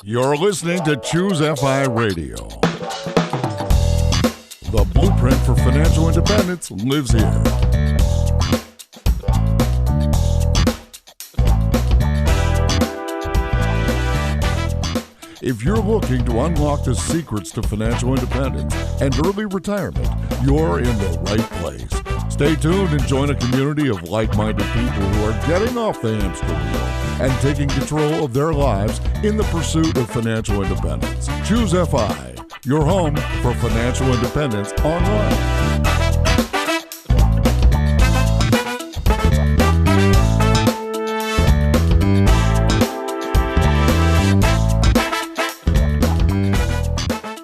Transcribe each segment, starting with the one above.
You're listening to Choose FI Radio. The blueprint for financial independence lives here. If you're looking to unlock the secrets to financial independence and early retirement, you're in the right place. Stay tuned and join a community of like-minded people who are getting off the hamster wheel and taking control of their lives in the pursuit of financial independence. Choose FI, your home for financial independence online.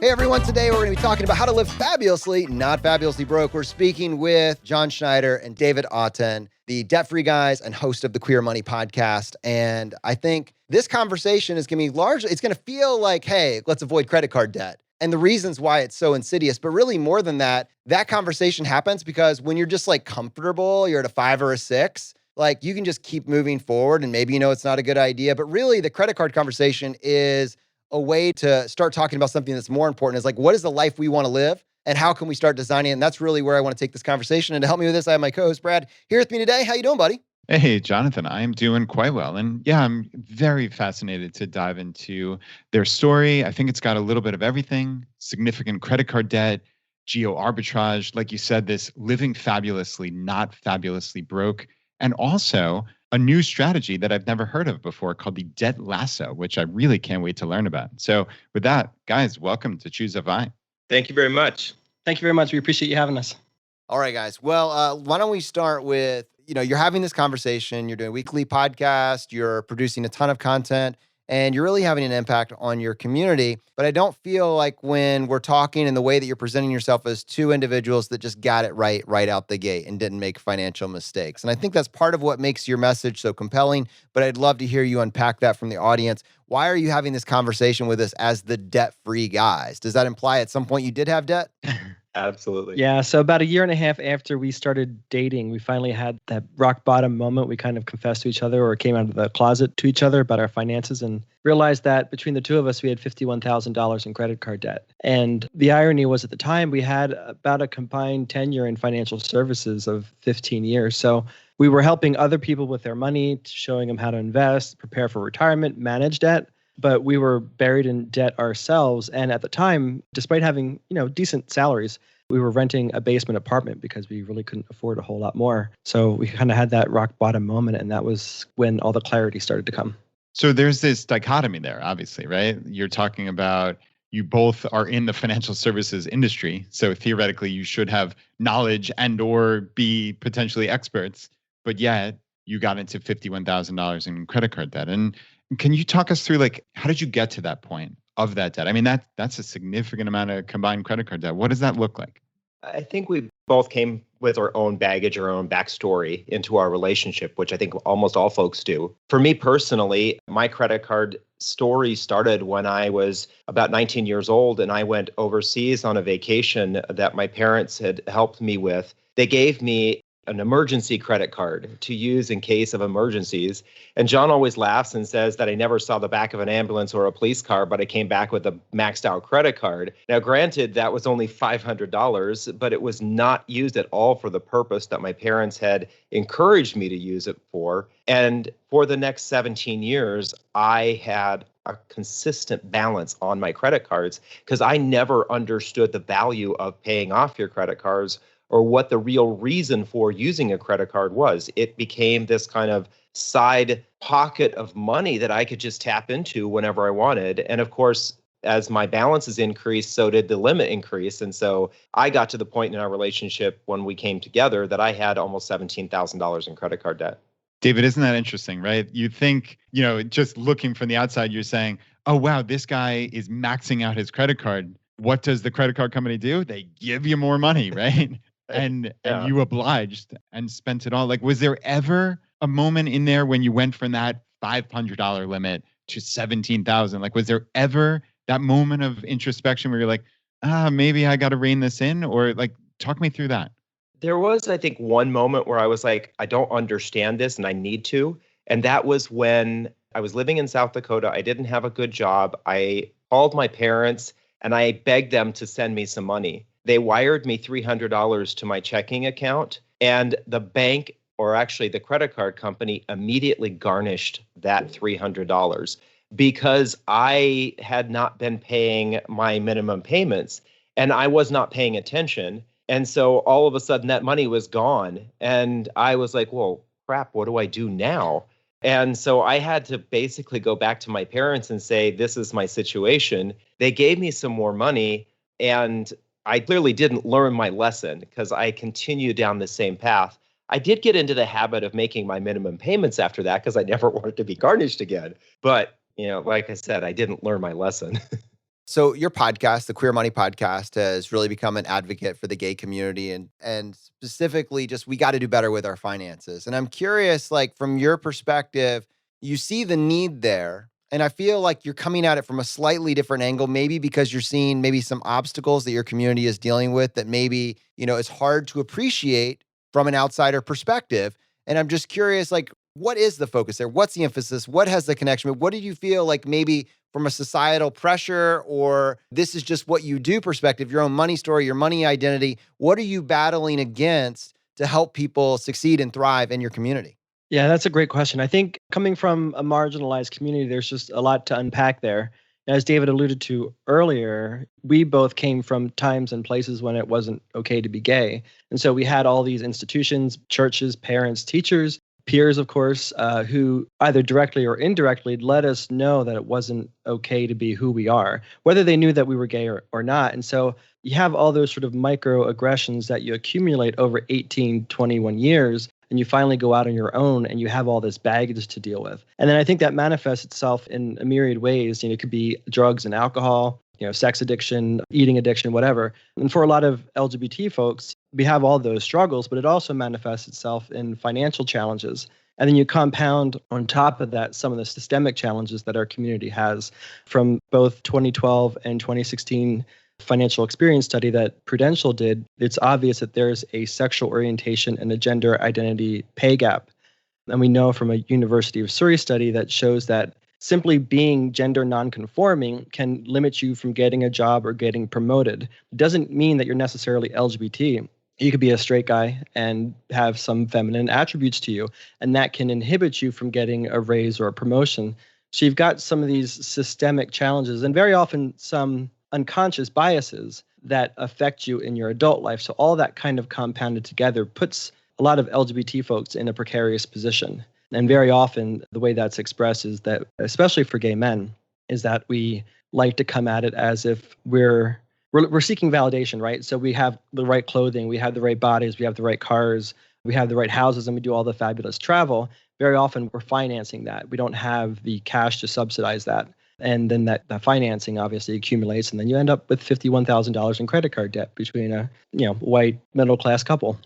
Hey everyone, today we're going to be talking about how to live fabulously, not fabulously broke. We're speaking with John Schneider and David Auten, the debt-free guys and host of the Queer Money podcast. And I think this conversation is going to be largely, it's going to feel like, hey, let's avoid credit card debt. And the reasons why it's so insidious, but really more than that, that conversation happens because when you're just like comfortable, you're at a 5 or a 6, like you can just keep moving forward and maybe you know it's not a good idea. But really the credit card conversation is a way to start talking about something that's more important, is like, what is the life we want to live and how can we start designing it? And that's really where I want to take this conversation. And to help me with this, I have my co-host Brad here with me today. How you doing, buddy? Hey, Jonathan, I am doing quite well. And yeah, I'm very fascinated to dive into their story. I think it's got a little bit of everything: significant credit card debt, geo arbitrage, like you said, this living fabulously, not fabulously broke, and also a new strategy that I've never heard of before called the debt lasso, which I really can't wait to learn about. So with that, guys, welcome to Choose FI. Thank you very much. Thank you very much. We appreciate you having us. All right, guys. Well, why don't we start with, you're having this conversation, you're doing a weekly podcast, you're producing a ton of content, and you're really having an impact on your community. But I don't feel like when we're talking and the way that you're presenting yourself as two individuals that just got it right out the gate and didn't make financial mistakes. And I think that's part of what makes your message so compelling. But I'd love to hear you unpack that from the audience. Why are you having this conversation with us as the debt-free guys? Does that imply at some point you did have debt? Absolutely. Yeah. So about 1.5 years after we started dating, we finally had that rock bottom moment. We kind of confessed to each other or came out of the closet to each other about our finances and realized that between the two of us, we had $51,000 in credit card debt. And the irony was at the time we had about a combined tenure in financial services of 15 years. So we were helping other people with their money, showing them how to invest, prepare for retirement, manage debt. But we were buried in debt ourselves. And at the time, despite having, decent salaries, we were renting a basement apartment because we really couldn't afford a whole lot more. So we kind of had that rock bottom moment. And that was when all the clarity started to come. So there's this dichotomy there, obviously, right? You're talking about you both are in the financial services industry. So theoretically, you should have knowledge and or be potentially experts. But yet you got into $51,000 in credit card debt. And can you talk us through, how did you get to that point of that debt? I mean, that's a significant amount of combined credit card debt. What does that look like? I think we both came with our own baggage, our own backstory into our relationship, which I think almost all folks do. For me personally, my credit card story started when I was about 19 years old and I went overseas on a vacation that my parents had helped me with. They gave me an emergency credit card to use in case of emergencies. And John always laughs and says that I never saw the back of an ambulance or a police car, but I came back with a maxed out credit card. Now, granted, that was only $500, but it was not used at all for the purpose that my parents had encouraged me to use it for. And for the next 17 years, I had a consistent balance on my credit cards because I never understood the value of paying off your credit cards or what the real reason for using a credit card was. It became this kind of side pocket of money that I could just tap into whenever I wanted. And of course, as my balances increased, so did the limit increase. And so I got to the point in our relationship when we came together that I had almost $17,000 in credit card debt. David, isn't that interesting, right? You think, just looking from the outside, you're saying, oh, wow, this guy is maxing out his credit card. What does the credit card company do? They give you more money, right? And you obliged and spent it all. Was there ever a moment in there when you went from that $500 limit to $17,000? Was there ever that moment of introspection where you're like, maybe I got to rein this in? Or talk me through that. There was, I think, one moment where I was like, I don't understand this and I need to. And that was when I was living in South Dakota. I didn't have a good job. I called my parents and I begged them to send me some money. They wired me $300 to my checking account, and the bank, or actually the credit card company, immediately garnished that $300 because I had not been paying my minimum payments and I was not paying attention. And so all of a sudden that money was gone. And I was like, well, crap, what do I do now? And so I had to basically go back to my parents and say, this is my situation. They gave me some more money, and I clearly didn't learn my lesson because I continued down the same path. I did get into the habit of making my minimum payments after that because I never wanted to be garnished again. But, like I said, I didn't learn my lesson. So your podcast, the Queer Money Podcast, has really become an advocate for the gay community and specifically just we got to do better with our finances. And I'm curious, like from your perspective, you see the need there. And I feel like you're coming at it from a slightly different angle, maybe because you're seeing maybe some obstacles that your community is dealing with that maybe, it's hard to appreciate from an outsider perspective. And I'm just curious, like, what is the focus there? What's the emphasis? What has the connection? What do you feel like maybe from a societal pressure or this is just what you do perspective, your own money story, your money identity? What are you battling against to help people succeed and thrive in your community? Yeah, that's a great question. I think coming from a marginalized community, there's just a lot to unpack there. As David alluded to earlier, we both came from times and places when it wasn't okay to be gay. And so we had all these institutions, churches, parents, teachers, peers, of course, who either directly or indirectly let us know that it wasn't okay to be who we are, whether they knew that we were gay or not. And so you have all those sort of microaggressions that you accumulate over 18, 21 years, and you finally go out on your own and you have all this baggage to deal with. And then I think that manifests itself in a myriad ways. It could be drugs and alcohol, sex addiction, eating addiction, whatever. And for a lot of LGBT folks, we have all those struggles, but it also manifests itself in financial challenges. And then you compound on top of that some of the systemic challenges that our community has from both 2012 and 2016 financial experience study that Prudential did. It's obvious that there's a sexual orientation and a gender identity pay gap. And we know from a University of Surrey study that shows that simply being gender non-conforming can limit you from getting a job or getting promoted. It doesn't mean that you're necessarily LGBT. You could be a straight guy and have some feminine attributes to you, and that can inhibit you from getting a raise or a promotion. So you've got some of these systemic challenges and very often some unconscious biases that affect you in your adult life. So all that kind of compounded together puts a lot of LGBT folks in a precarious position. And very often the way that's expressed is that, especially for gay men, is that we like to come at it as if we're seeking validation, right? So we have the right clothing, we have the right bodies, we have the right cars, we have the right houses, and we do all the fabulous travel. Very often we're financing that. We don't have the cash to subsidize that. And then that financing obviously accumulates, and then you end up with $51,000 in credit card debt between a white middle-class couple.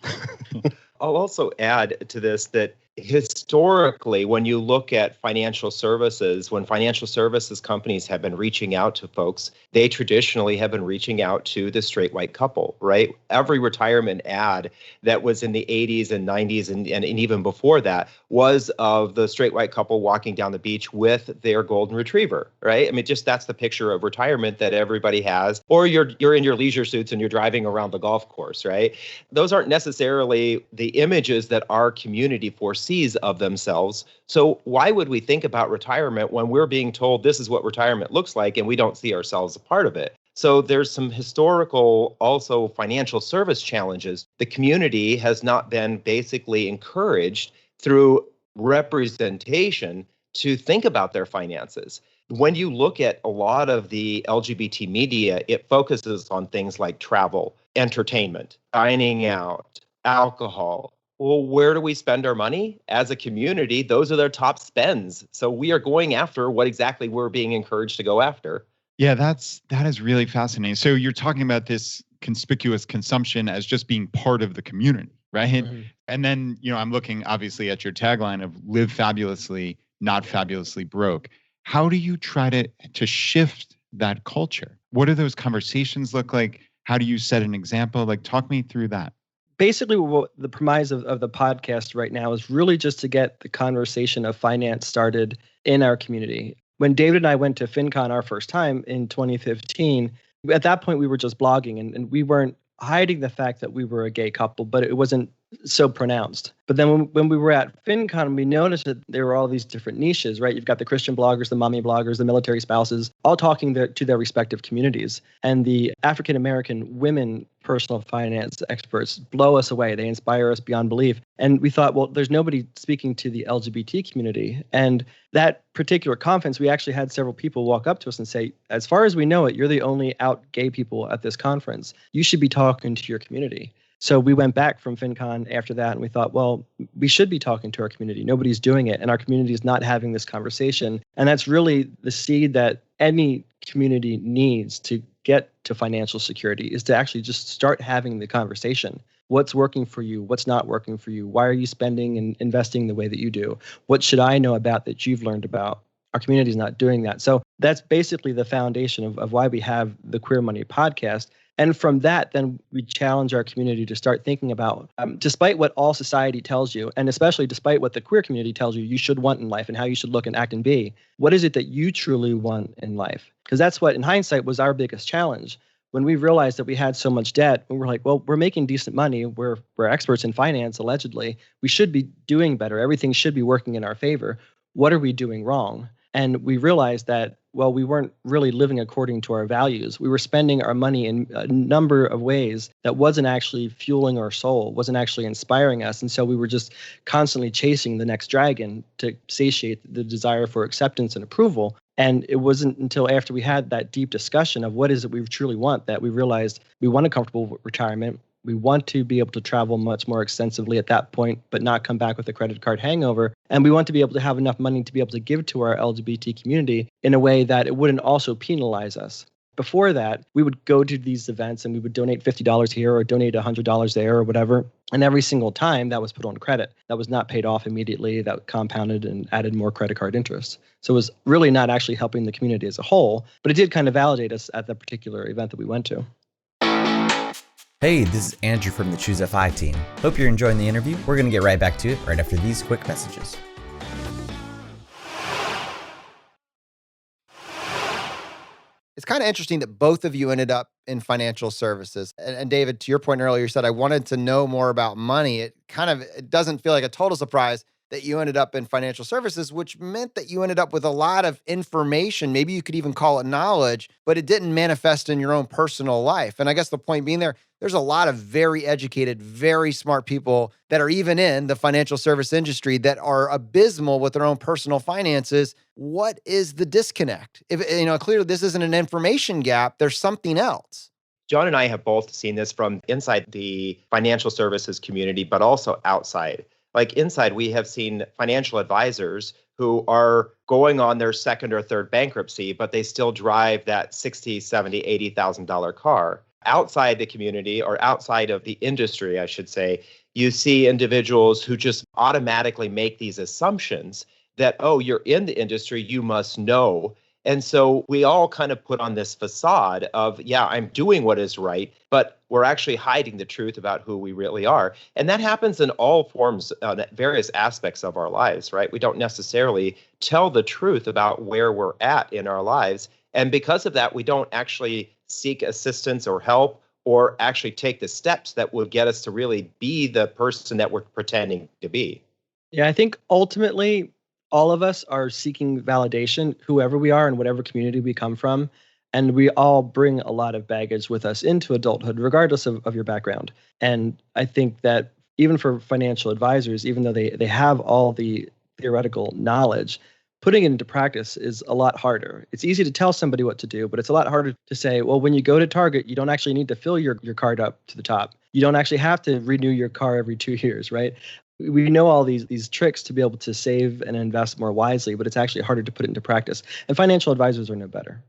I'll also add to this that historically, when you look at financial services, when financial services companies have been reaching out to folks, they traditionally have been reaching out to the straight white couple, right? Every retirement ad that was in the 80s and 90s and even before that was of the straight white couple walking down the beach with their golden retriever, right? I mean, just that's the picture of retirement that everybody has. Or you're in your leisure suits and you're driving around the golf course, right? Those aren't necessarily the images that our community foresees of themselves. So why would we think about retirement when we're being told this is what retirement looks like and we don't see ourselves a part of it? So there's some historical, also financial service challenges. The community has not been basically encouraged through representation to think about their finances. When you look at a lot of the LGBT media, it focuses on things like travel, entertainment, dining out, alcohol. Well, where do we spend our money? As a community, those are their top spends. So we are going after what exactly we're being encouraged to go after. Yeah, that is really fascinating. So you're talking about this conspicuous consumption as just being part of the community, right? Mm-hmm. And then, I'm looking obviously at your tagline of live fabulously, not fabulously broke. How do you try to shift that culture? What do those conversations look like? How do you set an example? Like, talk me through that. basically what the premise of the podcast right now is really just to get the conversation of finance started in our community. When David and I went to FinCon our first time in 2015, at that point we were just blogging and we weren't hiding the fact that we were a gay couple, but it wasn't so pronounced. But then when we were at FinCon, we noticed that there were all these different niches, right? You've got the Christian bloggers, the mommy bloggers, the military spouses, all talking to their respective communities. And the African-American women personal finance experts blow us away. They inspire us beyond belief. And we thought, well, there's nobody speaking to the LGBT community. And that particular conference, we actually had several people walk up to us and say, as far as we know it, you're the only out gay people at this conference. You should be talking to your community. So we went back from FinCon after that and we thought, well, we should be talking to our community. Nobody's doing it. And our community is not having this conversation. And that's really the seed that any community needs to get to financial security, is to actually just start having the conversation. What's working for you? What's not working for you? Why are you spending and investing the way that you do? What should I know about that you've learned about? Our community is not doing that. So that's basically the foundation of why we have the Queer Money podcast. And from that, then we challenge our community to start thinking about, despite what all society tells you, and especially despite what the queer community tells you should want in life and how you should look and act and be, what is it that you truly want in life? Because that's what, in hindsight, was our biggest challenge. When we realized that we had so much debt, we were like, well, we're making decent money. We're experts in finance, allegedly. We should be doing better. Everything should be working in our favor. What are we doing wrong? And we realized that, well, we weren't really living according to our values. We were spending our money in a number of ways that wasn't actually fueling our soul, wasn't actually inspiring us. And so we were just constantly chasing the next dragon to satiate the desire for acceptance and approval. And it wasn't until after we had that deep discussion of what is it we truly want that we realized we want a comfortable retirement. We want to be able to travel much more extensively at that point, but not come back with a credit card hangover. And we want to be able to have enough money to be able to give to our LGBT community in a way that it wouldn't also penalize us. Before that, we would go to these events and we would donate $50 here or donate $100 there or whatever. And every single time that was put on credit. That was not paid off immediately. That compounded and added more credit card interest. So it was really not actually helping the community as a whole, but it did kind of validate us at that particular event that we went to. Hey, this is Andrew from the Choose FI team. Hope you're enjoying the interview. We're going to get right back to it right after these quick messages. It's kind of interesting that both of you ended up in financial services. And David, to your point earlier, you said, I wanted to know more about money. It doesn't feel like a total surprise that you ended up in financial services, which meant that you ended up with a lot of information. Maybe you could even call it knowledge, but it didn't manifest in your own personal life. And I guess the point being there's a lot of very educated, very smart people that are even in the financial service industry that are abysmal with their own personal finances. What is the disconnect? If clearly this isn't an information gap, there's something else. John and I have both seen this from inside the financial services community, but also outside. Like inside, we have seen financial advisors who are going on their second or third bankruptcy, but they still drive that $60,000, $70,000, $80,000 car. Outside the community, or outside of the industry, I should say, you see individuals who just automatically make these assumptions that, oh, you're in the industry, you must know. And so we all kind of put on this facade of, yeah, I'm doing what is right, but we're actually hiding the truth about who we really are. And that happens in all forms, various aspects of our lives, right? We don't necessarily tell the truth about where we're at in our lives. And because of that, we don't actually seek assistance or help or actually take the steps that would get us to really be the person that we're pretending to be. Yeah, I think ultimately, all of us are seeking validation, whoever we are and whatever community we come from. And we all bring a lot of baggage with us into adulthood, regardless of your background. And I think that even for financial advisors, even though they have all the theoretical knowledge, putting it into practice is a lot harder. It's easy to tell somebody what to do, but it's a lot harder to say, well, when you go to Target, you don't actually need to fill your card up to the top. You don't actually have to renew your car every 2 years, right? We know all these tricks to be able to save and invest more wisely, but it's actually harder to put it into practice. And financial advisors are no better.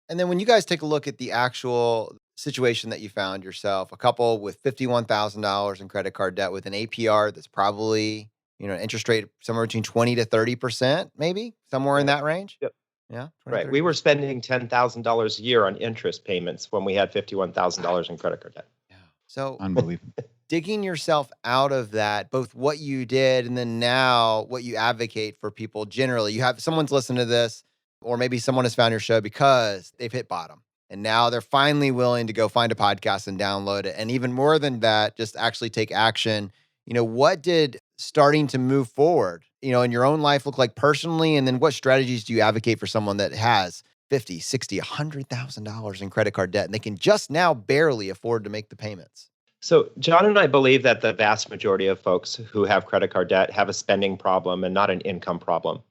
And then when you guys take a look at the actual situation that you found yourself, a couple with $51,000 in credit card debt with an APR that's probably, an interest rate somewhere between 20 to 30%, maybe somewhere in that range. Yep. Yeah. Right. We were spending $10,000 a year on interest payments when we had $51,000 in credit card debt. Yeah. So unbelievable. digging yourself out of that, both what you did and then now what you advocate for people generally. You have someone's listened to this, or maybe someone has found your show because they've hit bottom. And now they're finally willing to go find a podcast and download it. And even more than that, just actually take action. What did starting to move forward, in your own life look like personally? And then what strategies do you advocate for someone that has 50, 60, $100,000 in credit card debt and they can just now barely afford to make the payments? So John and I believe that the vast majority of folks who have credit card debt have a spending problem and not an income problem.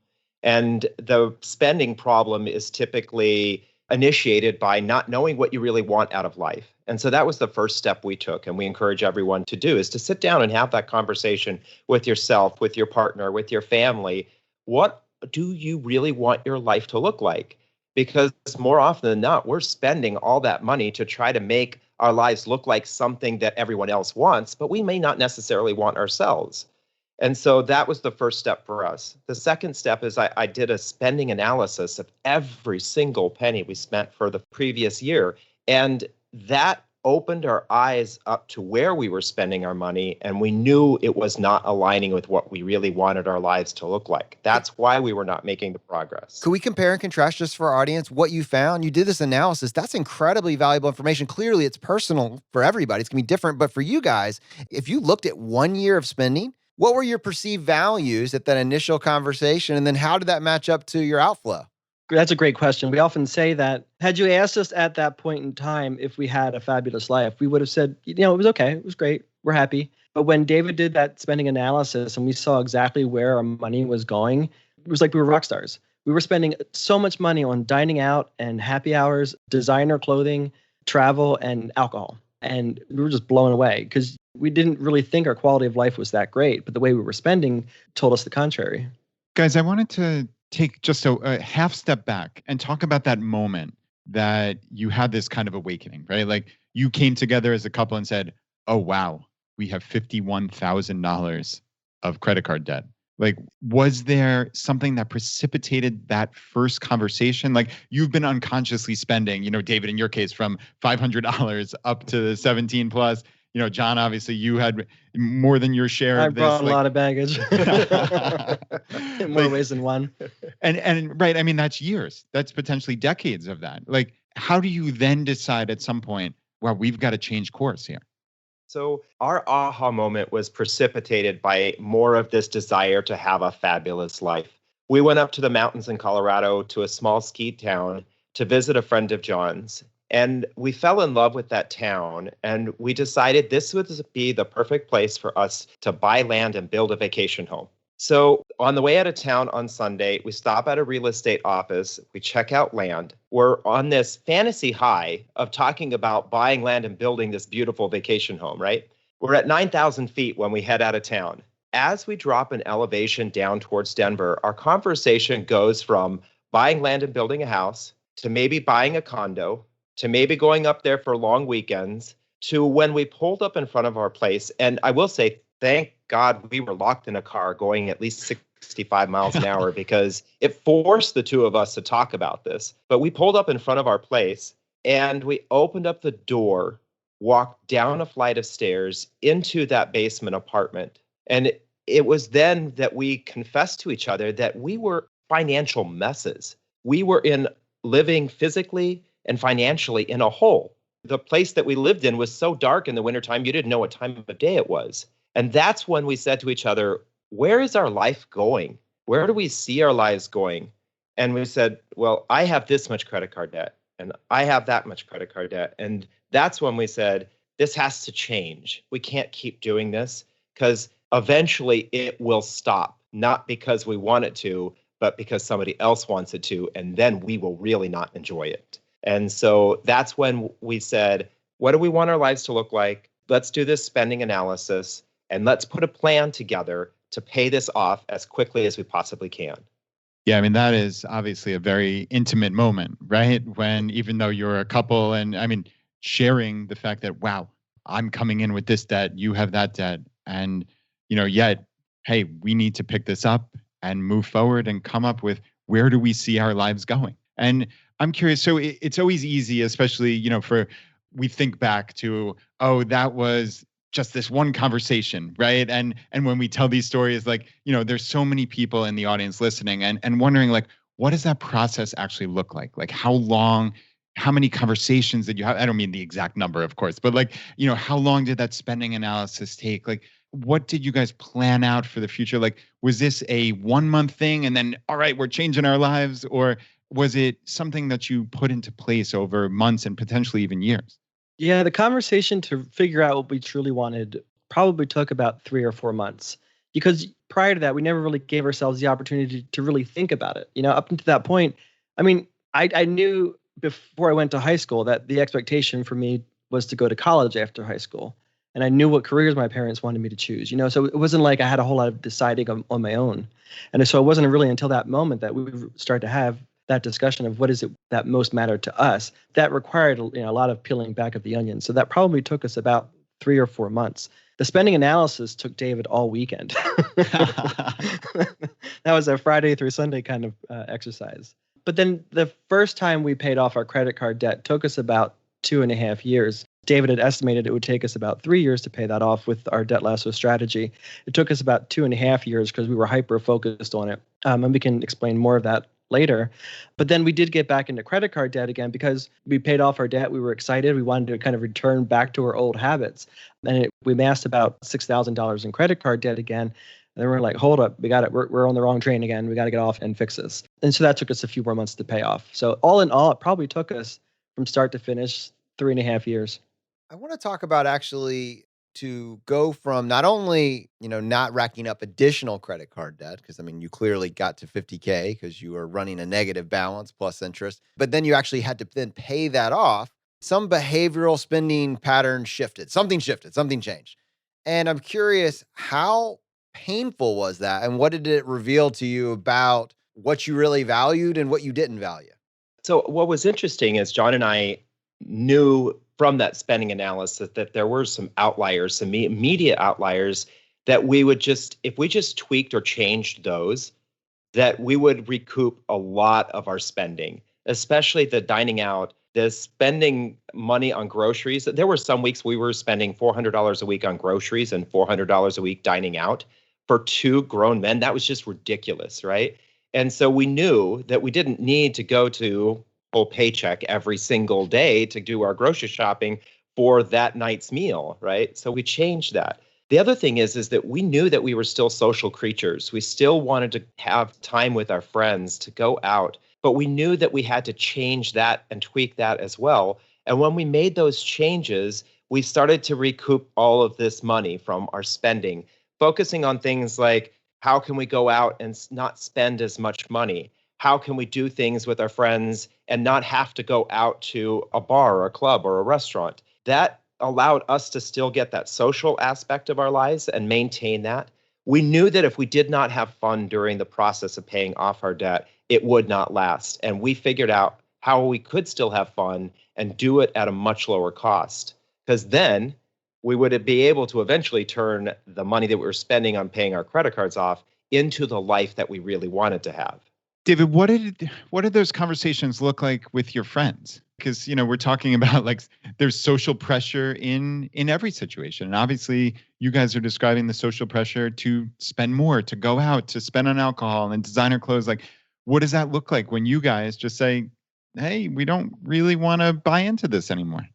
And the spending problem is typically initiated by not knowing what you really want out of life. And so that was the first step we took, and we encourage everyone to do, is to sit down and have that conversation with yourself, with your partner, with your family. What do you really want your life to look like? Because more often than not, we're spending all that money to try to make our lives look like something that everyone else wants, but we may not necessarily want ourselves. And so that was the first step for us. The second step is I did a spending analysis of every single penny we spent for the previous year. And that opened our eyes up to where we were spending our money. And we knew it was not aligning with what we really wanted our lives to look like. That's why we were not making the progress. Could we compare and contrast just for our audience what you found? You did this analysis. That's incredibly valuable information. Clearly, it's personal for everybody. It's going to be different. But for you guys, if you looked at 1 year of spending, what were your perceived values at that initial conversation? And then how did that match up to your outflow? That's a great question. We often say that had you asked us at that point in time if we had a fabulous life, we would have said, it was okay. It was great. We're happy. But when David did that spending analysis and we saw exactly where our money was going, it was like we were rock stars. We were spending so much money on dining out and happy hours, designer clothing, travel, and alcohol. And we were just blown away because we didn't really think our quality of life was that great. But the way we were spending told us the contrary. Guys, I wanted to take just a half step back and talk about that moment that you had this kind of awakening, right? Like you came together as a couple and said, oh, wow, we have $51,000 of credit card debt. Like, was there something that precipitated that first conversation? Like you've been unconsciously spending, David, in your case, from $500 up to the 17 plus. John, obviously you had more than your share of this. I brought a lot of baggage in more ways than one. And right, I mean, that's years. That's potentially decades of that. Like, how do you then decide at some point, well, we've got to change course here? So our aha moment was precipitated by more of this desire to have a fabulous life. We went up to the mountains in Colorado to a small ski town to visit a friend of John's. And we fell in love with that town, and we decided this would be the perfect place for us to buy land and build a vacation home. So on the way out of town on Sunday, we stop at a real estate office, we check out land. We're on this fantasy high of talking about buying land and building this beautiful vacation home, right? We're at 9,000 feet when we head out of town. As we drop an elevation down towards Denver, our conversation goes from buying land and building a house to maybe buying a condo, to maybe going up there for long weekends, to when we pulled up in front of our place. And I will say, thank God we were locked in a car going at least 65 miles an hour because it forced the two of us to talk about this. But we pulled up in front of our place and we opened up the door, walked down a flight of stairs into that basement apartment. And it was then that we confessed to each other that we were financial messes. We were living physically and financially in a hole. The place that we lived in was so dark in the wintertime, you didn't know what time of day it was. And that's when we said to each other, where is our life going? Where do we see our lives going? And we said, well, I have this much credit card debt, and I have that much credit card debt. And that's when we said, this has to change. We can't keep doing this because eventually it will stop, not because we want it to, but because somebody else wants it to, and then we will really not enjoy it. And so that's when we said, what do we want our lives to look like? Let's do this spending analysis and let's put a plan together to pay this off as quickly as we possibly can. Yeah, I mean, that is obviously a very intimate moment, right? When even though you're a couple and I mean, sharing the fact that, wow, I'm coming in with this debt, you have that debt. And, yet, hey, we need to pick this up and move forward and come up with where do we see our lives going? And I'm curious. So it's always easy, especially, we think back to, oh, that was just this one conversation, right? And when we tell these stories, like, there's so many people in the audience listening and wondering, like, what does that process actually look like? Like, how long, how many conversations did you have? I don't mean the exact number, of course, but like, how long did that spending analysis take? Like, what did you guys plan out for the future? Like, was this a 1 month thing and then, all right, we're changing our lives? Or was it something that you put into place over months and potentially even years? Yeah, the conversation to figure out what we truly wanted probably took about 3 or 4 months, because prior to that, we never really gave ourselves the opportunity to really think about it. Up until that point, I mean, I knew before I went to high school that the expectation for me was to go to college after high school. And I knew what careers my parents wanted me to choose, so it wasn't like I had a whole lot of deciding on my own. And so it wasn't really until that moment that we started to have that discussion of what is it that most mattered to us. That required a lot of peeling back of the onion. So that probably took us about 3 or 4 months. The spending analysis took David all weekend. That was a Friday through Sunday kind of exercise. But then the first time we paid off our credit card debt took us about 2.5 years. David had estimated it would take us about 3 years to pay that off with our debt lasso strategy. It took us about 2.5 years because we were hyper-focused on it. And we can explain more of that later. But then we did get back into credit card debt again because we paid off our debt. We were excited. We wanted to kind of return back to our old habits. And we amassed about $6,000 in credit card debt again. And then we're like, hold up, we got it. We're on the wrong train again. We got to get off and fix this. And so that took us a few more months to pay off. So all in all, it probably took us from start to finish 3.5 years. I want to talk about actually to go from not only, not racking up additional credit card debt, because you clearly got to 50K because you were running a negative balance plus interest, but then you actually had to then pay that off. Some behavioral spending patterns shifted, something changed. And I'm curious, how painful was that? And what did it reveal to you about what you really valued and what you didn't value? So what was interesting is John and I knew from that spending analysis that there were some outliers, some immediate outliers that we would just, if we just tweaked or changed those, that we would recoup a lot of our spending, especially the dining out, the spending money on groceries. There were some weeks we were spending $400 a week on groceries and $400 a week dining out for two grown men. That was just ridiculous, right? And so we knew that we didn't need to go to full paycheck every single day to do our grocery shopping for that night's meal, right? So we changed that. The other thing is that we knew that we were still social creatures. We still wanted to have time with our friends, to go out, but we knew that we had to change that and tweak that as well. And when we made those changes, we started to recoup all of this money from our spending, focusing on things like, how can we go out and not spend as much money? How can we do things with our friends and not have to go out to a bar or a club or a restaurant? That allowed us to still get that social aspect of our lives and maintain that. We knew that if we did not have fun during the process of paying off our debt, it would not last. And we figured out how we could still have fun and do it at a much lower cost. Because then we would be able to eventually turn the money that we were spending on paying our credit cards off into the life that we really wanted to have. David, what did those conversations look like with your friends? Because we're talking about like there's social pressure in every situation, and obviously you guys are describing the social pressure to spend more, to go out, to spend on alcohol and designer clothes. Like, what does that look like when you guys just say, "Hey, we don't really want to buy into this anymore"?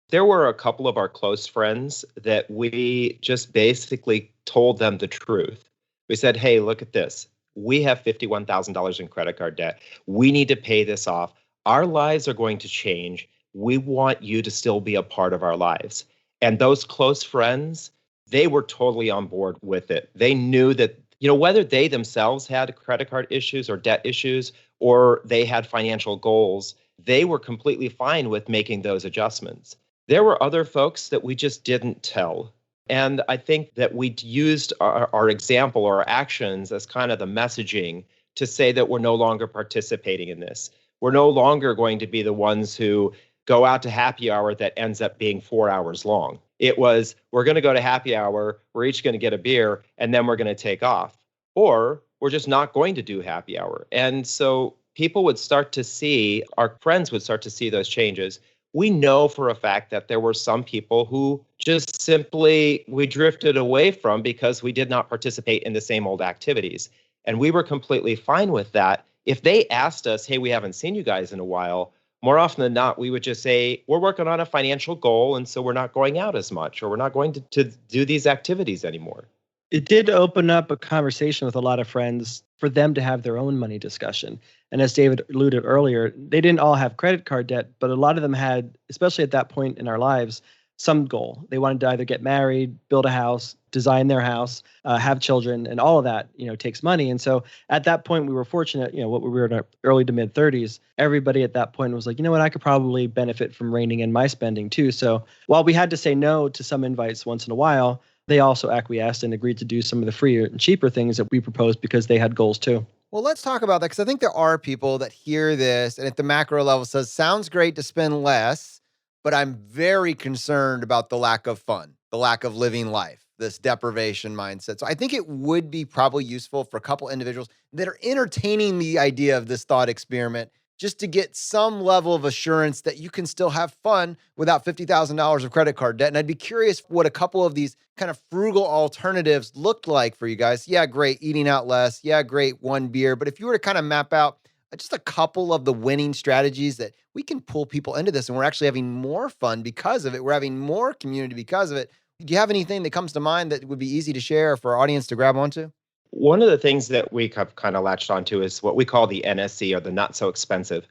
There were a couple of our close friends that we just basically told them the truth. We said, "Hey, look at this. We have $51,000 in credit card debt. We need to pay this off. Our lives are going to change. We want you to still be a part of our lives." And those close friends, they were totally on board with it. They knew that, whether they themselves had credit card issues or debt issues, or they had financial goals, they were completely fine with making those adjustments. There were other folks that we just didn't tell. And I think that we used our example or our actions as kind of the messaging to say that we're no longer participating in this. We're no longer going to be the ones who go out to happy hour that ends up being 4 hours long. It was, we're going to go to happy hour, we're each going to get a beer, and then we're going to take off. Or we're just not going to do happy hour. And so people would start to see, our friends would start to see those changes. we know for a fact that there were some people who just simply we drifted away from because we did not participate in the same old activities. And we were completely fine with that. If they asked us, hey, we haven't seen you guys in a while, more often than not, we would just say, we're working on a financial goal, and so we're not going out as much, or we're not going to do these activities anymore. It did open up a conversation with a lot of friends for them to have their own money discussion. And as David alluded earlier, they didn't all have credit card debt, but a lot of them had, especially at that point in our lives, some goal. They wanted to either get married, build a house, design their house, have children, and all of that, takes money. And so at that point, we were fortunate, we were in our early to mid 30s. Everybody at that point was like, you know what, I could probably benefit from reining in my spending too. So while we had to say no to some invites once in a while, they also acquiesced and agreed to do some of the freer and cheaper things that we proposed because they had goals too. Well, let's talk about that, because I think there are people that hear this and at the macro level says, sounds great to spend less, but I'm very concerned about the lack of fun, the lack of living life, this deprivation mindset. So I think it would be probably useful for a couple individuals that are entertaining the idea of this thought experiment, just to get some level of assurance that you can still have fun without $50,000 of credit card debt. And I'd be curious what a couple of these kind of frugal alternatives looked like for you guys. Yeah, great, eating out less. Yeah, great, one beer. But if you were to kind of map out just a couple of the winning strategies that we can pull people into this, and we're actually having more fun because of it, we're having more community because of it. Do you have anything that comes to mind that would be easy to share for our audience to grab onto? One of the things that we have kind of latched onto is what we call the NSC, or the not so expensive.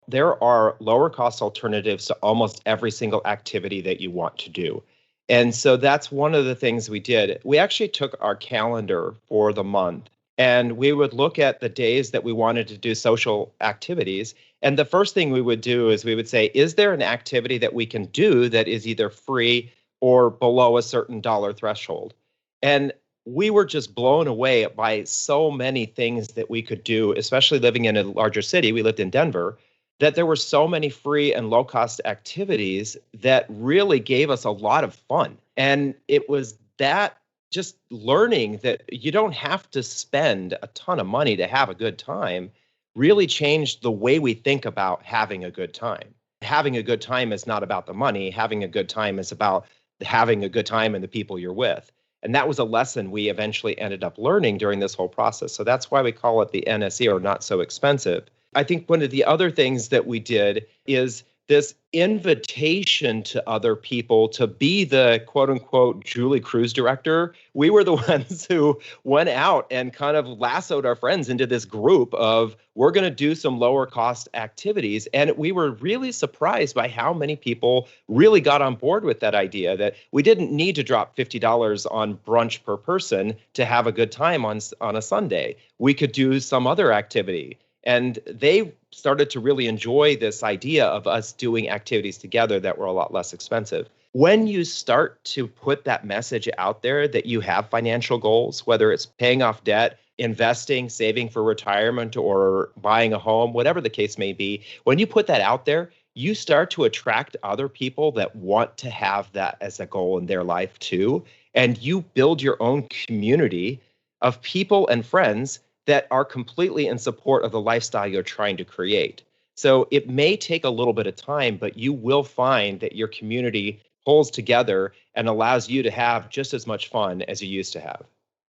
There are lower cost alternatives to almost every single activity that you want to do. And so that's one of the things we did. We actually took our calendar for the month, and we would look at the days that we wanted to do social activities. And the first thing we would do is we would say, is there an activity that we can do that is either free or below a certain dollar threshold? And we were just blown away by so many things that we could do, especially living in a larger city. We lived in Denver, that there were so many free and low cost activities that really gave us a lot of fun. And it was that just learning that you don't have to spend a ton of money to have a good time really changed the way we think about having a good time. Having a good time is not about the money. Having a good time is about having a good time and the people you're with. And that was a lesson we eventually ended up learning during this whole process. So that's why we call it the NSE, or not so expensive. I think one of the other things that we did is this invitation to other people to be the quote unquote Julie Cruise director. We were the ones who went out and kind of lassoed our friends into this group of, we're going to do some lower cost activities. And we were really surprised by how many people really got on board with that idea, that we didn't need to drop $50 on brunch per person to have a good time on a Sunday. We could do some other activity. And they started to really enjoy this idea of us doing activities together that were a lot less expensive. When you start to put that message out there that you have financial goals, whether it's paying off debt, investing, saving for retirement, or buying a home, whatever the case may be, when you put that out there, you start to attract other people that want to have that as a goal in their life too. And you build your own community of people and friends that are completely in support of the lifestyle you're trying to create. So it may take a little bit of time, but you will find that your community pulls together and allows you to have just as much fun as you used to have.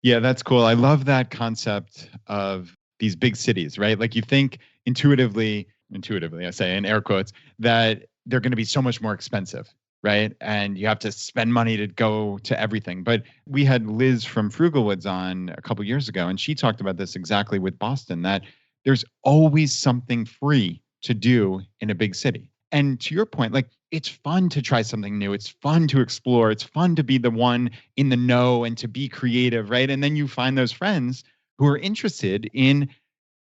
Yeah, that's cool. I love that concept of these big cities, right? Like you think intuitively, I say in air quotes, that they're going to be so much more expensive, right? And you have to spend money to go to everything. But we had Liz from Frugalwoods on a couple years ago, and she talked about this exactly with Boston, that there's always something free to do in a big city. And to your point, like, it's fun to try something new. It's fun to explore. It's fun to be the one in the know and to be creative, right? And then you find those friends who are interested in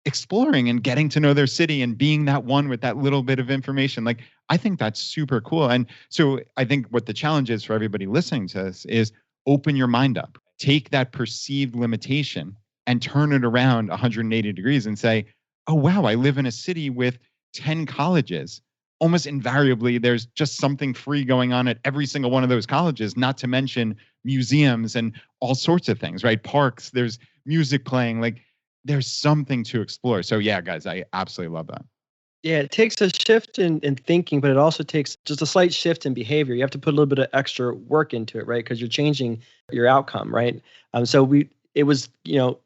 exploring and getting to know their city and being that one with that little bit of information. Like, I think that's super cool. And so I think what the challenge is for everybody listening to this is open your mind up, take that perceived limitation and turn it around 180 degrees and say, oh, wow, I live in a city with 10 colleges. Almost invariably, there's just something free going on at every single one of those colleges, not to mention museums and all sorts of things, right? Parks, there's music playing, like there's something to explore. So yeah, guys, I absolutely love that. Yeah, it takes a shift in thinking, but it also takes just a slight shift in behavior. You have to put a little bit of extra work into it, right? Because you're changing your outcome, right? It was,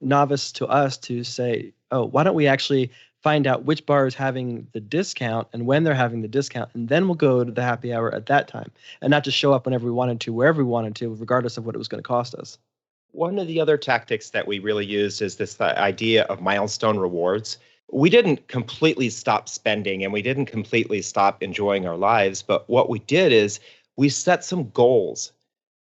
novice to us to say, oh, why don't we actually find out which bar is having the discount and when they're having the discount, and then we'll go to the happy hour at that time, and not just show up whenever we wanted to, wherever we wanted to, regardless of what it was going to cost us. One of the other tactics that we really used is this idea of milestone rewards. We didn't completely stop spending and we didn't completely stop enjoying our lives, but what we did is we set some goals.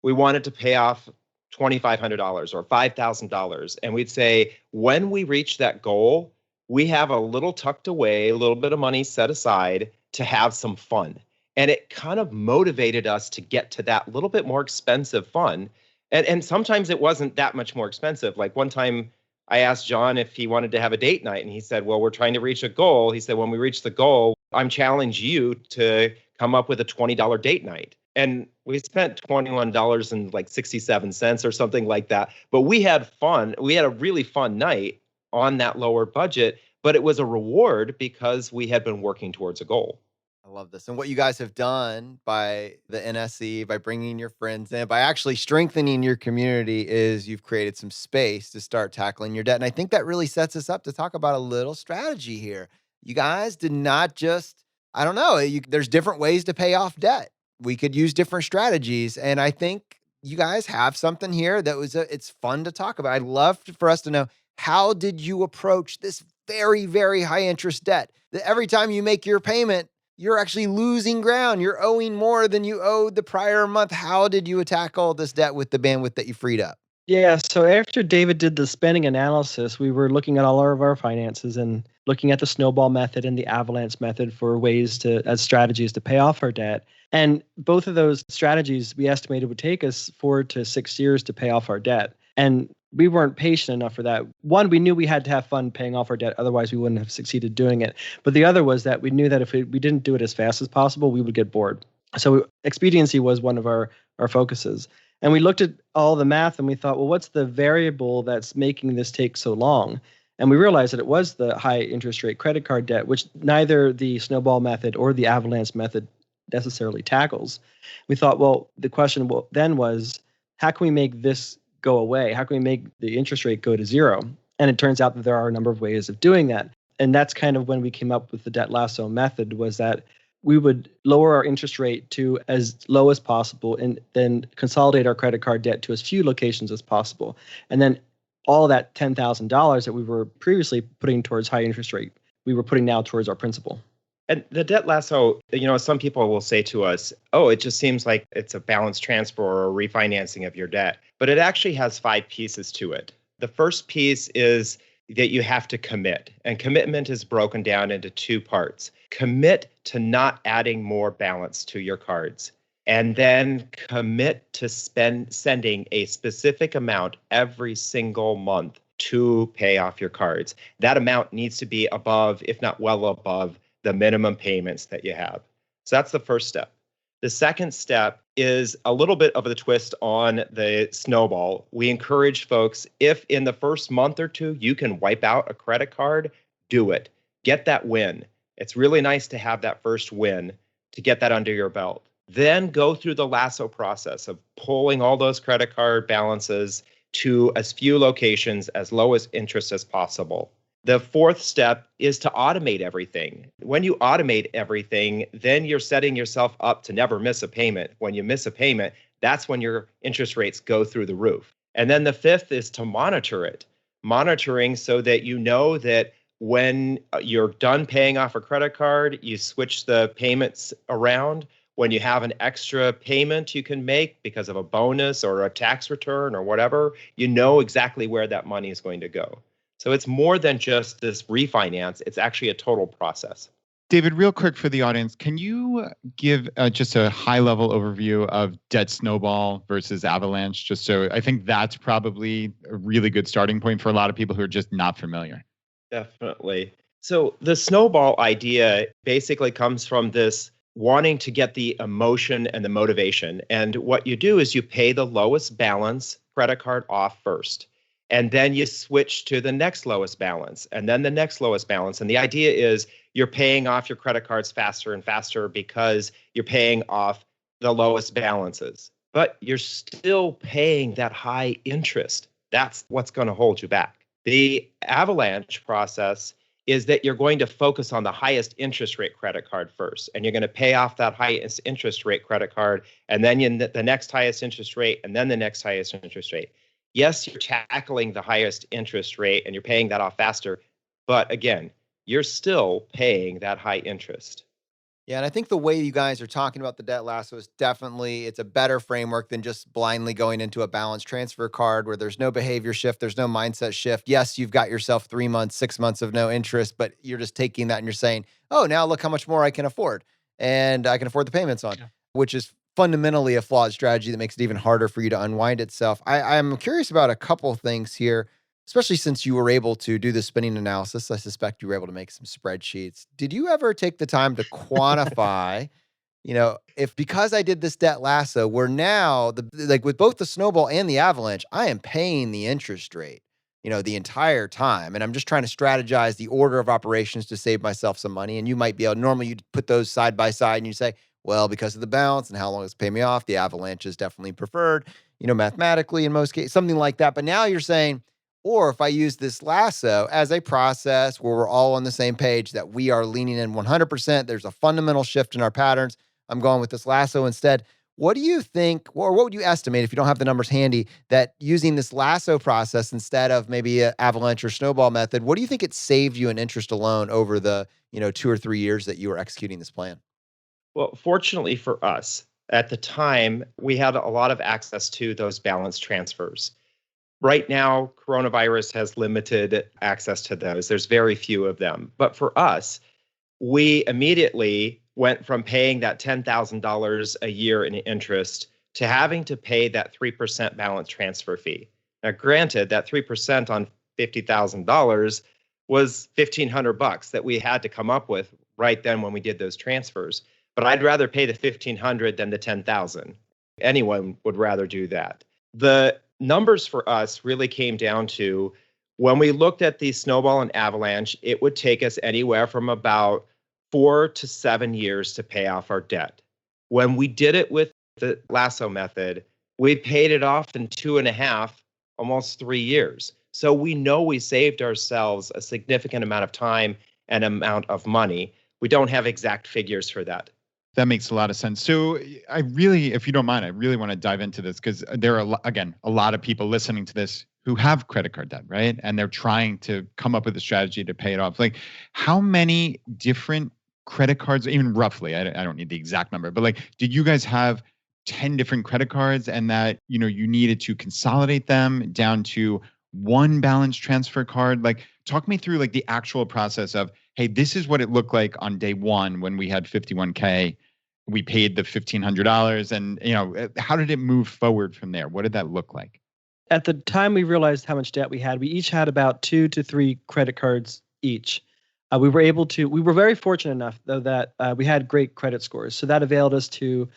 We wanted to pay off $2,500 or $5,000, and we'd say, when we reach that goal, we have a little tucked away, a little bit of money set aside to have some fun. And it kind of motivated us to get to that little bit more expensive fun. And sometimes it wasn't that much more expensive. Like one time I asked John if he wanted to have a date night, and he said, well, we're trying to reach a goal. He said, when we reach the goal, I'm challenge you to come up with a $20 date night. And we spent $21.67 or something like that. But we had fun. We had a really fun night on that lower budget, but it was a reward because we had been working towards a goal. I love this. And what you guys have done by the NSE, by bringing your friends in, by actually strengthening your community, is you've created some space to start tackling your debt. And I think that really sets us up to talk about a little strategy here. You guys did not just, I don't know, there's different ways to pay off debt. We could use different strategies. And I think you guys have something here that it's fun to talk about. I'd love for us to know, how did you approach this very, very high interest debt that every time you make your payment, you're actually losing ground. You're owing more than you owed the prior month. How did you tackle this debt with the bandwidth that you freed up? Yeah, so after David did the spending analysis, we were looking at all of our finances and looking at the snowball method and the avalanche method for ways as strategies to pay off our debt. And both of those strategies we estimated would take us 4 to 6 years to pay off our debt. And we weren't patient enough for that. One, we knew we had to have fun paying off our debt, otherwise we wouldn't have succeeded doing it. But the other was that we knew that if we didn't do it as fast as possible, we would get bored. So expediency was one of our focuses. And we looked at all the math and we thought, well, what's the variable that's making this take so long? And we realized that it was the high interest rate credit card debt, which neither the snowball method or the avalanche method necessarily tackles. We thought, well, the question then was, how can we make this go away? How can we make the interest rate go to zero? And it turns out that there are a number of ways of doing that. And that's kind of when we came up with the debt lasso method, was that we would lower our interest rate to as low as possible and then consolidate our credit card debt to as few locations as possible. And then all that $10,000 that we were previously putting towards high interest rate, we were putting now towards our principal. And the debt lasso, some people will say to us, oh, it just seems like it's a balance transfer or a refinancing of your debt. But it actually has 5 pieces to it. The first piece is that you have to commit. And commitment is broken down into 2 parts. Commit to not adding more balance to your cards. And then commit to sending a specific amount every single month to pay off your cards. That amount needs to be above, if not well above, the minimum payments that you have. So that's the first step. The second step is a little bit of a twist on the snowball. We encourage folks, if in the first month or 2 you can wipe out a credit card, do it. Get that win. It's really nice to have that first win to get that under your belt. Then go through the lasso process of pulling all those credit card balances to as few locations, as low as interest as possible. The fourth step is to automate everything. When you automate everything, then you're setting yourself up to never miss a payment. When you miss a payment, that's when your interest rates go through the roof. And then the fifth is to monitor it. Monitoring so that you know that when you're done paying off a credit card, you switch the payments around. When you have an extra payment you can make because of a bonus or a tax return or whatever, you know exactly where that money is going to go. So it's more than just this refinance. It's actually a total process. David, real quick for the audience, can you give just a high-level overview of debt snowball versus avalanche? Just so I think that's probably a really good starting point for a lot of people who are just not familiar. Definitely. So the snowball idea basically comes from this wanting to get the emotion and the motivation. And what you do is you pay the lowest balance credit card off first. And then you switch to the next lowest balance and then the next lowest balance. And the idea is you're paying off your credit cards faster and faster because you're paying off the lowest balances. But you're still paying that high interest. That's what's going to hold you back. The avalanche process is that you're going to focus on the highest interest rate credit card first, and you're going to pay off that highest interest rate credit card, and then the next highest interest rate, and then the next highest interest rate. Yes, you're tackling the highest interest rate and you're paying that off faster, but again, you're still paying that high interest. Yeah, and I think the way you guys are talking about the debt lasso is definitely, it's a better framework than just blindly going into a balance transfer card where there's no behavior shift, there's no mindset shift. Yes, you've got yourself 3 months, 6 months of no interest, but you're just taking that and you're saying, oh, now look how much more I can afford and I can afford the payments on, which is fundamentally a flawed strategy that makes it even harder for you to unwind itself. I'm curious about a couple of things here, especially since you were able to do the spending analysis. I suspect you were able to make some spreadsheets. Did you ever take the time to quantify, if because I did this debt lasso, we're now, like with both the snowball and the avalanche, I am paying the interest rate, the entire time. And I'm just trying to strategize the order of operations to save myself some money. And you might be able, normally you'd put those side by side and you say, well, because of the balance and how long it's pay me off, the avalanche is definitely preferred, mathematically in most cases, something like that. But now you're saying, or if I use this lasso as a process where we're all on the same page, that we are leaning in 100%, there's a fundamental shift in our patterns, I'm going with this lasso instead. What do you think, or what would you estimate, if you don't have the numbers handy, that using this lasso process instead of maybe an avalanche or snowball method, what do you think it saved you in interest alone over the 2 or 3 years that you were executing this plan? Well, fortunately for us, at the time, we had a lot of access to those balance transfers. Right now, coronavirus has limited access to those. There's very few of them. But for us, we immediately went from paying that $10,000 a year in interest to having to pay that 3% balance transfer fee. Now, granted, that 3% on $50,000 was $1,500 that we had to come up with right then when we did those transfers. But I'd rather pay the $1,500 than the $10,000. Anyone would rather do that. The numbers for us really came down to, when we looked at the snowball and avalanche, it would take us anywhere from about 4 to 7 years to pay off our debt. When we did it with the lasso method, we paid it off in 2.5, almost 3 years. So we know we saved ourselves a significant amount of time and amount of money. We don't have exact figures for that. That makes a lot of sense. So I really, if you don't mind, I really want to dive into this because there are, again, a lot of people listening to this who have credit card debt, right? And they're trying to come up with a strategy to pay it off. Like, how many different credit cards, even roughly, I don't need the exact number, but like, did you guys have 10 different credit cards and that, you needed to consolidate them down to one balance transfer card? Like, talk me through like the actual process of, hey, this is what it looked like on day one when we had 51K. We paid the $1,500 and, how did it move forward from there? What did that look like? At the time we realized how much debt we had, we each had about 2 to 3 credit cards each. We were very fortunate enough, though, that we had great credit scores. So that availed us to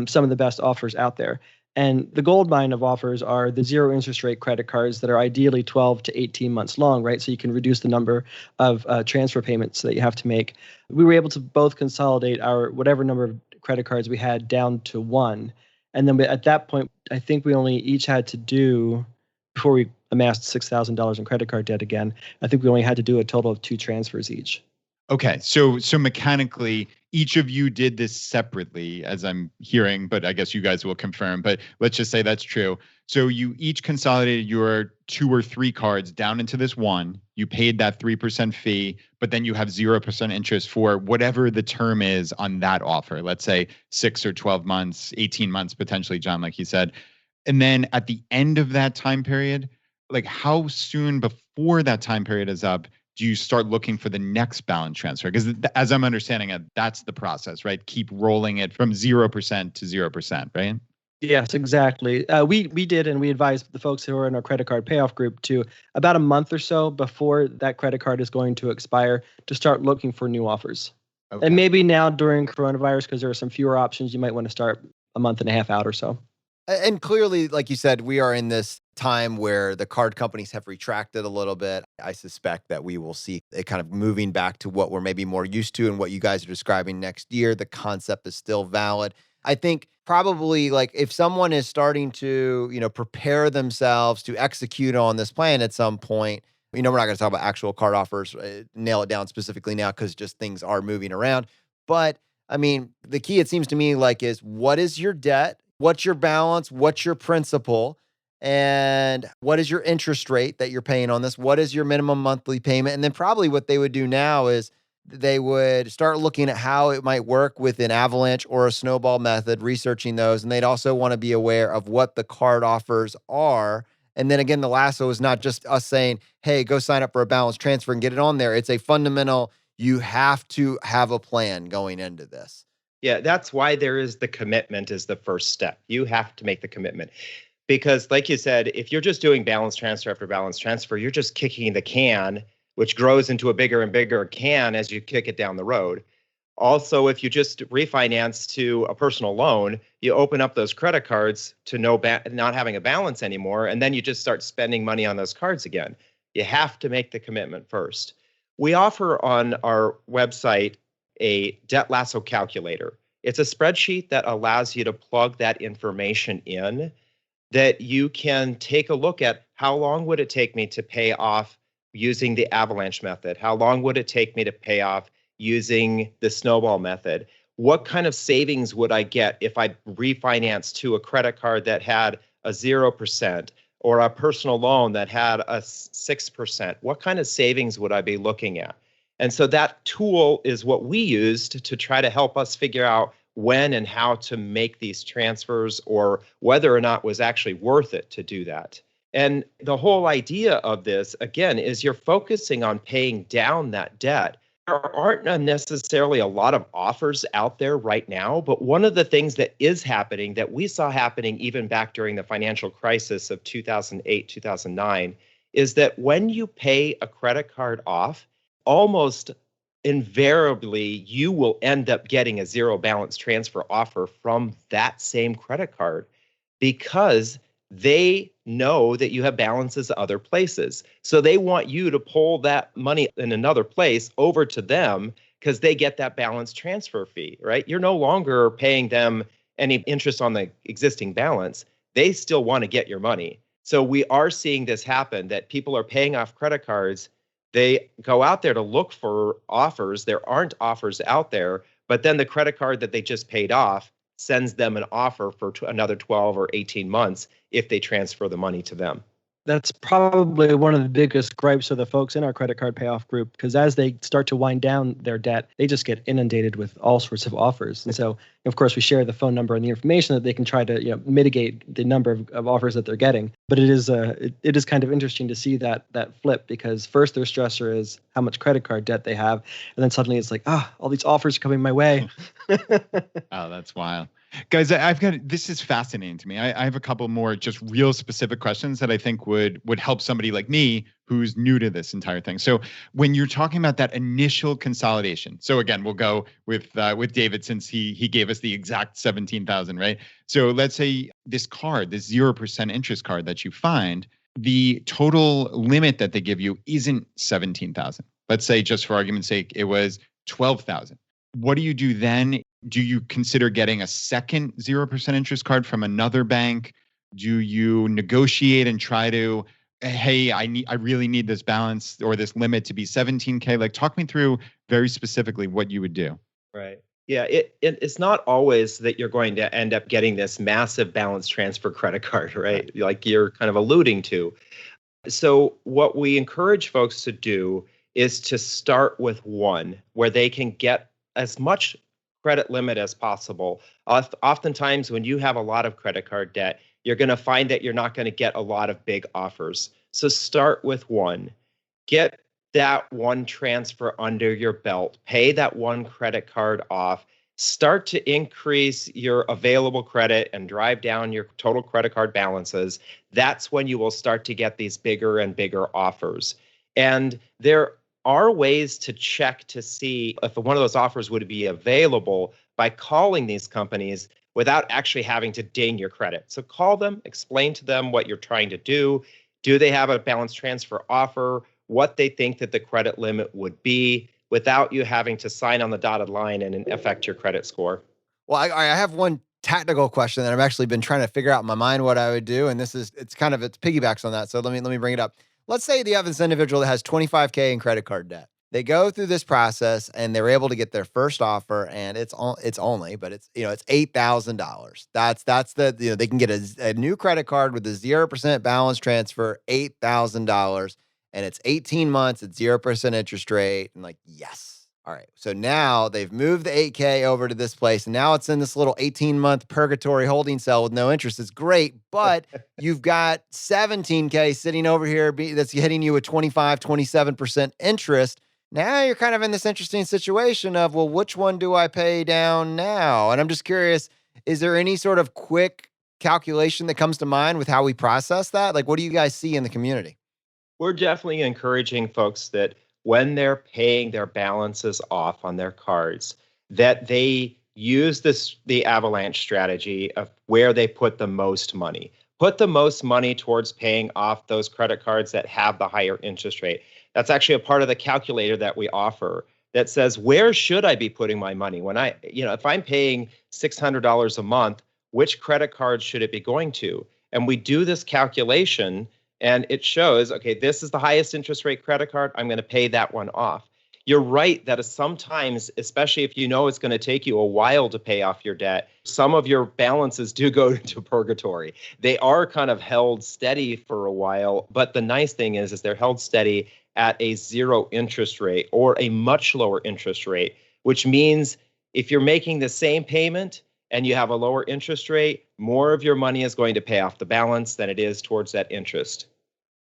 some of the best offers out there. And the gold mine of offers are the zero interest rate credit cards that are ideally 12 to 18 months long, right? So you can reduce the number of transfer payments that you have to make. We were able to both consolidate our whatever number of credit cards we had down to one. And then at that point, I think we only each had to do, before we amassed $6,000 in credit card debt again, I think we only had to do a total of 2 transfers each. Okay. So mechanically, each of you did this separately, as I'm hearing, but I guess you guys will confirm, but let's just say that's true. So you each consolidated your 2 or 3 cards down into this one. You paid that 3% fee, but then you have 0% interest for whatever the term is on that offer. Let's say 6 or 12 months, 18 months, potentially, John, like you said. And then at the end of that time period, like how soon before that time period is up, do you start looking for the next balance transfer? Because as I'm understanding it, that's the process, right? Keep rolling it from 0% to 0%, right? Yes, exactly. We did, and we advised the folks who are in our credit card payoff group to about a month or so before that credit card is going to expire to start looking for new offers. Okay. And maybe now during coronavirus, because there are some fewer options, you might want to start a month and a half out or so. And clearly, like you said, we are in this time where the card companies have retracted a little bit. I suspect that we will see it kind of moving back to what we're maybe more used to and what you guys are describing next year. The concept is still valid. I think probably like if someone is starting to, prepare themselves to execute on this plan at some point, we're not going to talk about actual card offers, nail it down specifically now because just things are moving around. But I mean, the key, it seems to me like, is what is your debt? What's your balance? What's your principal? And what is your interest rate that you're paying on this? What is your minimum monthly payment? And then probably what they would do now is they would start looking at how it might work with an avalanche or a snowball method, researching those. And they'd also want to be aware of what the card offers are. And then again, the lasso is not just us saying, hey, go sign up for a balance transfer and get it on there. It's a fundamental, you have to have a plan going into this. Yeah, that's why there is the commitment is the first step. You have to make the commitment. Because like you said, if you're just doing balance transfer after balance transfer, you're just kicking the can, which grows into a bigger and bigger can as you kick it down the road. Also, if you just refinance to a personal loan, you open up those credit cards to not having a balance anymore, and then you just start spending money on those cards again. You have to make the commitment first. We offer on our website a debt lasso calculator. It's a spreadsheet that allows you to plug that information in, that you can take a look at how long would it take me to pay off using the avalanche method? How long would it take me to pay off using the snowball method? What kind of savings would I get if I refinance to a credit card that had a 0% or a personal loan that had a 6%? What kind of savings would I be looking at? And so that tool is what we used to try to help us figure out when and how to make these transfers, or whether or not it was actually worth it to do that. And the whole idea of this, again, is you're focusing on paying down that debt. There aren't necessarily a lot of offers out there right now, but one of the things that is happening, that we saw happening even back during the financial crisis of 2008, 2009, is that when you pay a credit card off, almost invariably, you will end up getting a zero balance transfer offer from that same credit card, because they know that you have balances other places. So they want you to pull that money in another place over to them because they get that balance transfer fee, right? You're no longer paying them any interest on the existing balance. They still want to get your money. So we are seeing this happen, that people are paying off credit cards. They go out there to look for offers. There aren't offers out there, but then the credit card that they just paid off sends them an offer for another 12 or 18 months if they transfer the money to them. That's probably one of the biggest gripes of the folks in our credit card payoff group, because as they start to wind down their debt, they just get inundated with all sorts of offers. And so, of course, we share the phone number and the information that they can try to mitigate the number of offers that they're getting. But it is kind of interesting to see that flip, because first their stressor is how much credit card debt they have, and then suddenly it's like, all these offers are coming my way. Oh, that's wild. Guys, this is fascinating to me. I have a couple more just real specific questions that I think would help somebody like me who's new to this entire thing. So when you're talking about that initial consolidation, so again, we'll go with David, since he gave us the exact 17,000, right? So let's say this card, this 0% interest card that you find, the total limit that they give you isn't 17,000. Let's say, just for argument's sake, it was 12,000. What do you do then? Do you consider getting a second 0% interest card from another bank? Do you negotiate and try to, hey, I really need this balance or this limit to be 17K? Like, talk me through very specifically what you would do. Right. Yeah, it's not always that you're going to end up getting this massive balance transfer credit card, right? Like you're kind of alluding to. So what we encourage folks to do is to start with one where they can get as much credit limit as possible. Oftentimes, when you have a lot of credit card debt, you're going to find that you're not going to get a lot of big offers. So start with one. Get that one transfer under your belt. Pay that one credit card off. Start to increase your available credit and drive down your total credit card balances. That's when you will start to get these bigger and bigger offers. And there are ways to check to see if one of those offers would be available by calling these companies. without actually having to ding your credit. So call them, explain to them what you're trying to do. Do they have a balance transfer offer? What they think that the credit limit would be without you having to sign on the dotted line and affect your credit score. Well, I have one technical question that I've actually been trying to figure out in my mind what I would do. And it's piggybacks on that. So let me bring it up. Let's say you have this individual that has 25K in credit card debt. They go through this process and they're able to get their first offer, and it's $8,000. That's they can get a new credit card with a 0% balance transfer, $8,000, and it's 18 months at 0% interest rate, and yes. All right. So now they've moved the 8K over to this place, and now it's in this little 18-month purgatory holding cell with no interest. It's great, but you've got 17K sitting over here that's hitting you with 25, 27% interest. Now you're kind of in this interesting situation of, well, which one do I pay down now? And I'm just curious, is there any sort of quick calculation that comes to mind with how we process that? Like, what do you guys see in the community? We're definitely encouraging folks that when they're paying their balances off on their cards, that they use the avalanche strategy of where they put the most money. Put the most money towards paying off those credit cards that have the higher interest rate. That's actually a part of the calculator that we offer that says, where should I be putting my money? If I'm paying $600 a month, which credit card should it be going to? And we do this calculation, and it shows, okay, this is the highest interest rate credit card. I'm going to pay that one off. You're right that sometimes, especially if you know it's going to take you a while to pay off your debt, some of your balances do go into purgatory. They are kind of held steady for a while, but the nice thing is they're held steady at a 0 interest rate or a much lower interest rate, which means if you're making the same payment and you have a lower interest rate, more of your money is going to pay off the balance than it is towards that interest.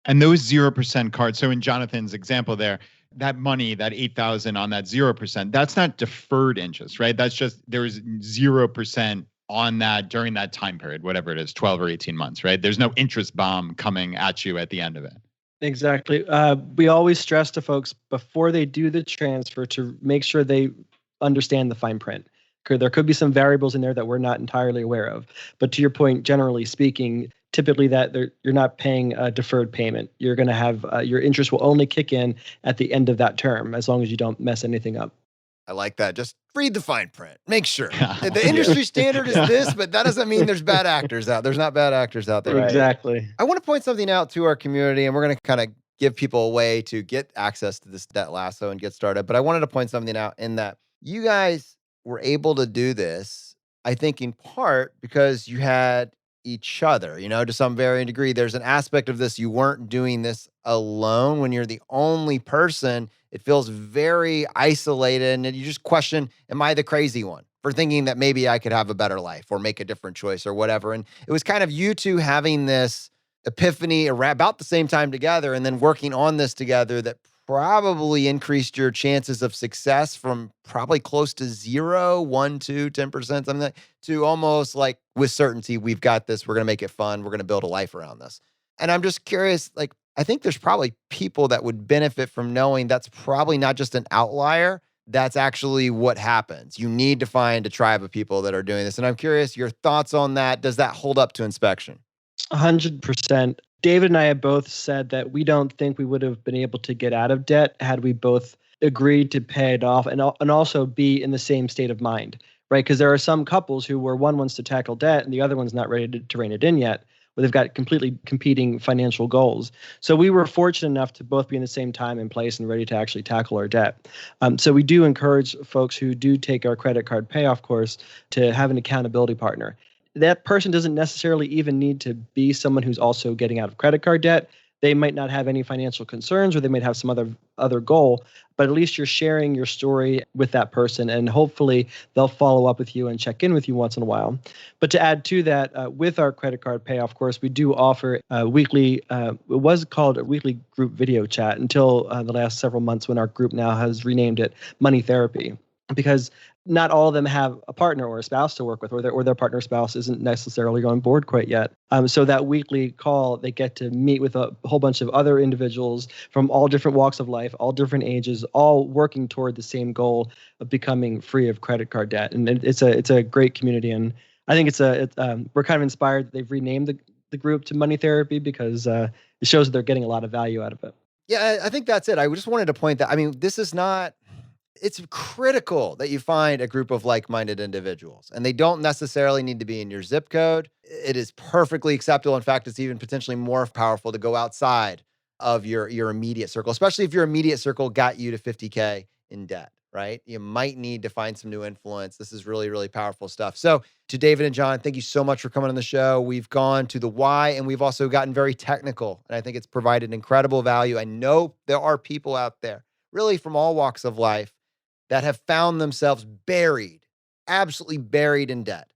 And those 0% cards, so in Jonathan's example there, that money, that 8,000 on that 0%, that's not deferred interest, right? That's just, there's 0% on that during that time period, whatever it is, 12 or 18 months, right? There's no interest bomb coming at you at the end of it. Exactly. We always stress to folks before they do the transfer to make sure they understand the fine print. There could be some variables in there that we're not entirely aware of. But to your point, generally speaking, typically you're not paying a deferred payment. You're going to have your interest will only kick in at the end of that term, as long as you don't mess anything up. I like that. Just read the fine print. Make sure. The industry standard is this, but that doesn't mean there's bad actors out. There's not bad actors out there. Exactly. Right? I want to point something out to our community, and we're going to kind of give people a way to get access to this debt lasso and get started. But I wanted to point something out in that you guys were able to do this, I think, in part because you had each other, to some varying degree. There's an aspect of this. You weren't doing this alone. When you're the only person, it feels very isolated, and you just question, am I the crazy one for thinking that maybe I could have a better life or make a different choice or whatever? And it was kind of you two having this epiphany about the same time together and then working on this together that probably increased your chances of success from probably close to 0, 1, 2, 10%, something like, to almost like with certainty, we've got this, we're going to make it fun, we're going to build a life around this. And I'm just curious, I think there's probably people that would benefit from knowing that's probably not just an outlier. That's actually what happens. You need to find a tribe of people that are doing this. And I'm curious, your thoughts on that. Does that hold up to inspection? 100%. David and I have both said that we don't think we would have been able to get out of debt had we both agreed to pay it off and also be in the same state of mind, right? Because there are some couples where one wants to tackle debt and the other one's not ready to rein it in yet, where they've got completely competing financial goals. So we were fortunate enough to both be in the same time and place and ready to actually tackle our debt. So we do encourage folks who do take our credit card payoff course to have an accountability partner. That person doesn't necessarily even need to be someone who's also getting out of credit card debt. They might not have any financial concerns, or they might have some other goal, but at least you're sharing your story with that person, and hopefully they'll follow up with you and check in with you once in a while. But to add to that, with our credit card payoff course, we do offer a weekly, it was called a weekly group video chat until the last several months, when our group now has renamed it Money Therapy, because not all of them have a partner or a spouse to work with, or their partner or spouse isn't necessarily on board quite yet. So that weekly call, they get to meet with a whole bunch of other individuals from all different walks of life, all different ages, all working toward the same goal of becoming free of credit card debt. And it's a great community, and I think we're kind of inspired that they've renamed the group to Money Therapy because it shows that they're getting a lot of value out of it. Yeah, I think that's it. I just wanted to point that. I mean, it's critical that you find a group of like-minded individuals, and they don't necessarily need to be in your zip code. It is perfectly acceptable. In fact, it's even potentially more powerful to go outside of your immediate circle, especially if your immediate circle got you to 50K in debt, right? You might need to find some new influence. This is really, really powerful stuff. So to David and John, thank you so much for coming on the show. We've gone to the why, and we've also gotten very technical, and I think it's provided incredible value. I know there are people out there really from all walks of life that have found themselves absolutely buried in debt.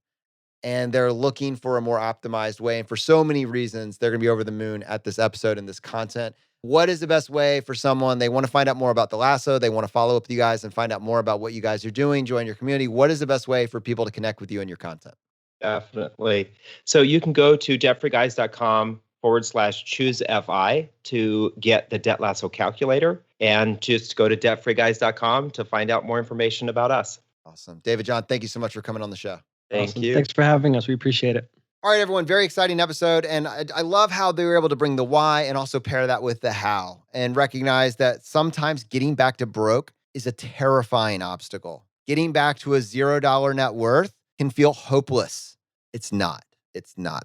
And they're looking for a more optimized way. And for so many reasons, they're going to be over the moon at this episode and this content. What is the best way for someone? They want to find out more about the Lasso. They want to follow up with you guys and find out more about what you guys are doing, join your community. What is the best way for people to connect with you and your content? Definitely. So you can go to debtfreeguys.com/choosefi to get the Debt Lasso calculator, and just go to debtfreeguys.com to find out more information about us. Awesome. David, John, thank you so much for coming on the show. Thank you. Thanks for having us. We appreciate it. All right, everyone, very exciting episode. And I love how they were able to bring the why and also pair that with the how, and recognize that sometimes getting back to broke is a terrifying obstacle. Getting back to a $0 net worth can feel hopeless. It's not.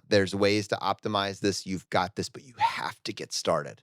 There's ways to optimize this. You've got this, but you have to get started.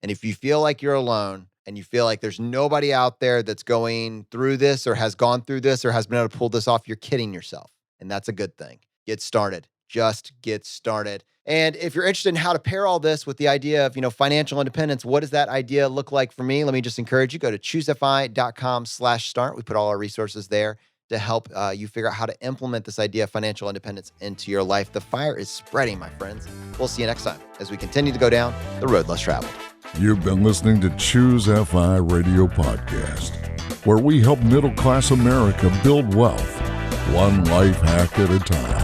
And if you feel like you're alone and you feel like there's nobody out there that's going through this or has gone through this or has been able to pull this off, you're kidding yourself. And that's a good thing. Get started. Just get started. And if you're interested in how to pair all this with the idea of, financial independence, what does that idea look like for me? Let me just encourage you, go to choosefi.com/start. We put all our resources there to help you figure out how to implement this idea of financial independence into your life. The fire is spreading, my friends. We'll see you next time as we continue to go down the road less traveled. You've been listening to Choose FI Radio Podcast, where we help middle-class America build wealth, one life hack at a time.